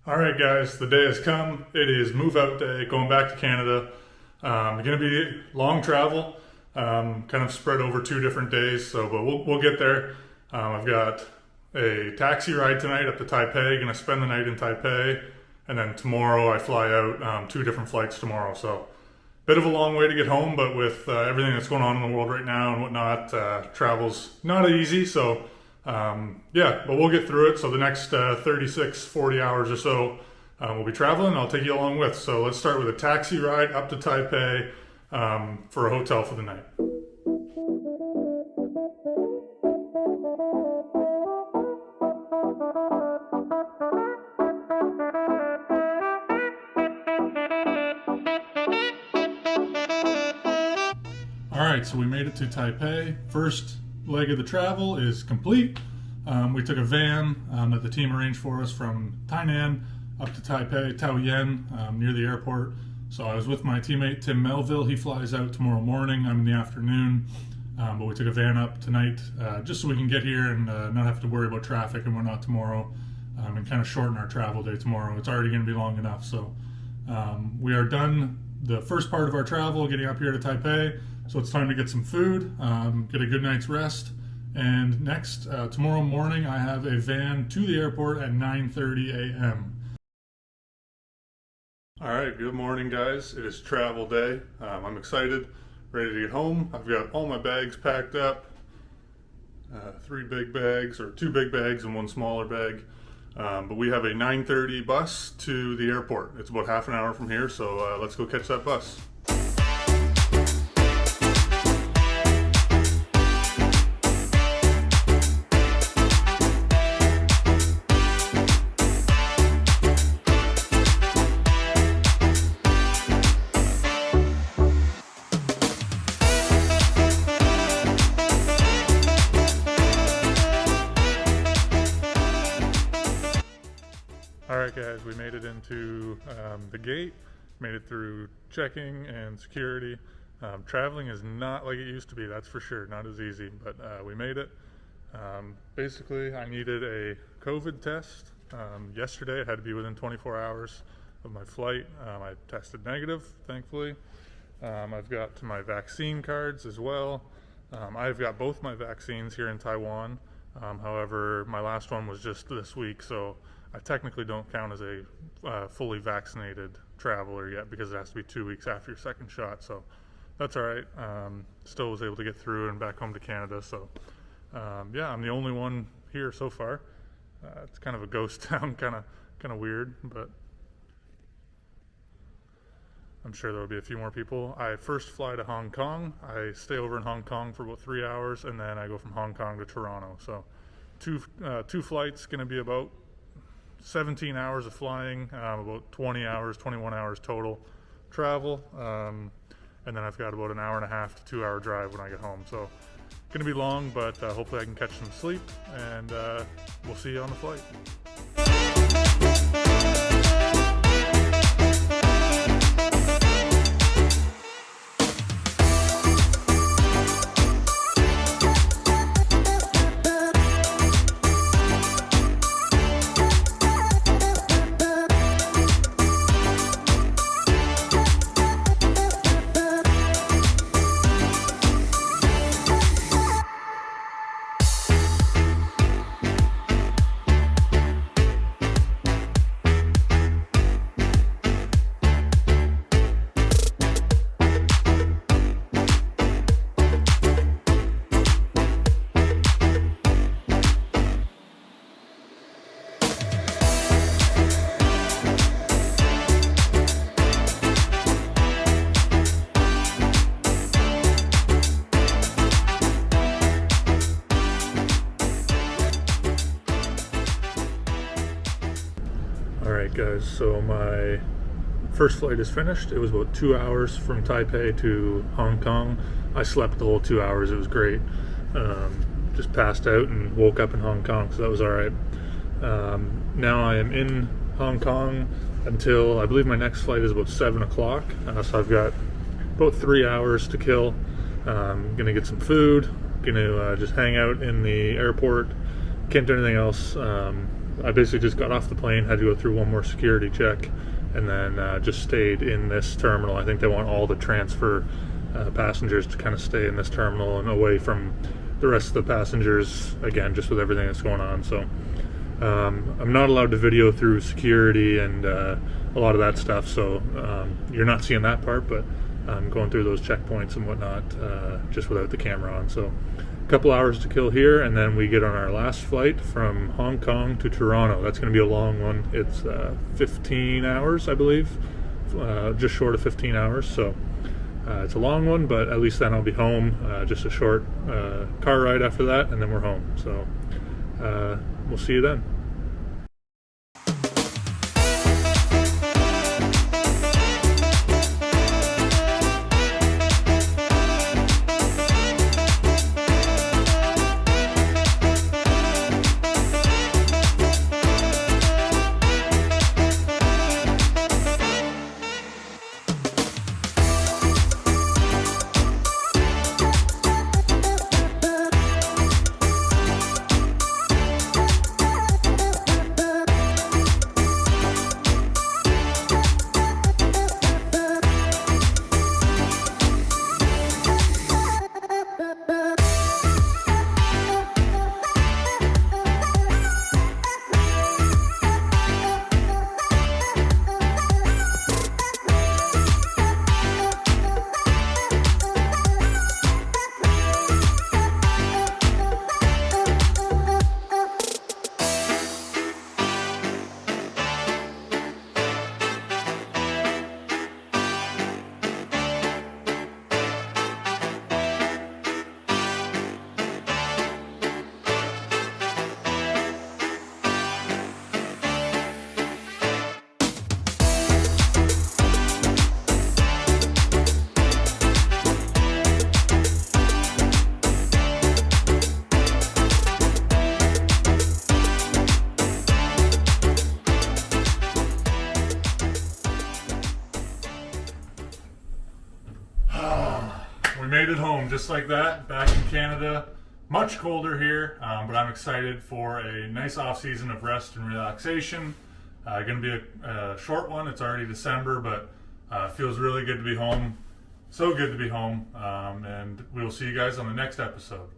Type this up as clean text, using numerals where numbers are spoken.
All right, guys, the day has come. It is move out day, going back to Canada. Going to be long travel, kind of spread over 2 different days. But we'll get there. I've got a taxi ride tonight up to Taipei. Going to spend the night in Taipei, and then tomorrow I fly out. 2 different flights tomorrow. So, bit of a long way to get home, but with everything that's going on in the world right now and whatnot, travel's not easy. So. But we'll get through it. So the next 36, 40 hours or so, we'll be traveling. I'll take you along with. So let's start with a taxi ride up to Taipei for a hotel for the night. All right, so we made it to Taipei. First leg of the travel is complete. We took a van that the team arranged for us from Tainan up to Taoyuan, near the airport. So I was with my teammate Tim Melville. He flies out tomorrow morning. I'm in the afternoon. But we took a van up tonight just so we can get here and not have to worry about traffic and whatnot tomorrow, and kind of shorten our travel day tomorrow. It's already going to be long enough. So we are done the first part of our travel, getting up here to Taipei. So it's time to get some food, get a good night's rest. And next, tomorrow morning, I have a van to the airport at 9:30 a.m. All right, good morning, guys. It is travel day. I'm excited, ready to get home. I've got all my bags packed up, 3 big bags, or 2 big bags and 1 smaller bag. But we have a 9:30 bus to the airport. It's about half an hour from here, so let's go catch that bus. Alright guys, we made it into the gate, made it through checking and security. Traveling is not like it used to be, that's for sure, not as easy, but we made it. Basically, I needed a COVID test. Yesterday, it had to be within 24 hours of my flight. I tested negative, thankfully. I've got my vaccine cards as well. I've got both my vaccines here in Taiwan. However, my last one was just this week, so I technically don't count as a fully vaccinated traveler yet because it has to be 2 weeks after your second shot. So that's all right. Still was able to get through and back home to Canada. So I'm the only one here so far. It's kind of a ghost town, kind of weird, but I'm sure there will be a few more people. I first fly to Hong Kong. I stay over in Hong Kong for about 3 hours, and then I go from Hong Kong to Toronto. So two flights, going to be about 17 hours of flying, about 21 hours total travel, and then I've got about an hour and a half to 2 hour drive when I get home. So going to be long, but hopefully I can catch some sleep, and we'll see you on the flight. Alright guys, so my first flight is finished. It was about 2 hours from Taipei to Hong Kong. I slept the whole 2 hours, it was great. Just passed out and woke up in Hong Kong, so that was alright. Now I am in Hong Kong until, I believe my next flight is about 7 o'clock. So I've got about 3 hours to kill. Gonna get some food, gonna just hang out in the airport. Can't do anything else. I basically just got off the plane, had to go through one more security check, and then just stayed in this terminal. I think they want all the transfer passengers to kind of stay in this terminal and away from the rest of the passengers, again, just with everything that's going on. So I'm not allowed to video through security and a lot of that stuff, so you're not seeing that part, but I'm going through those checkpoints and whatnot just without the camera on. So a couple hours to kill here, and then we get on our last flight from Hong Kong to Toronto. That's going to be a long one. It's 15 hours, I believe, just short of 15 hours. So it's a long one, but at least then I'll be home. Just a short car ride after that, and then we're home. So we'll see you then. We made it home just like that, back in Canada. Much colder here, but I'm excited for a nice off season of rest and relaxation. Going to be a short one. It's already December, but feels really good to be home. So good to be home, and we'll see you guys on the next episode.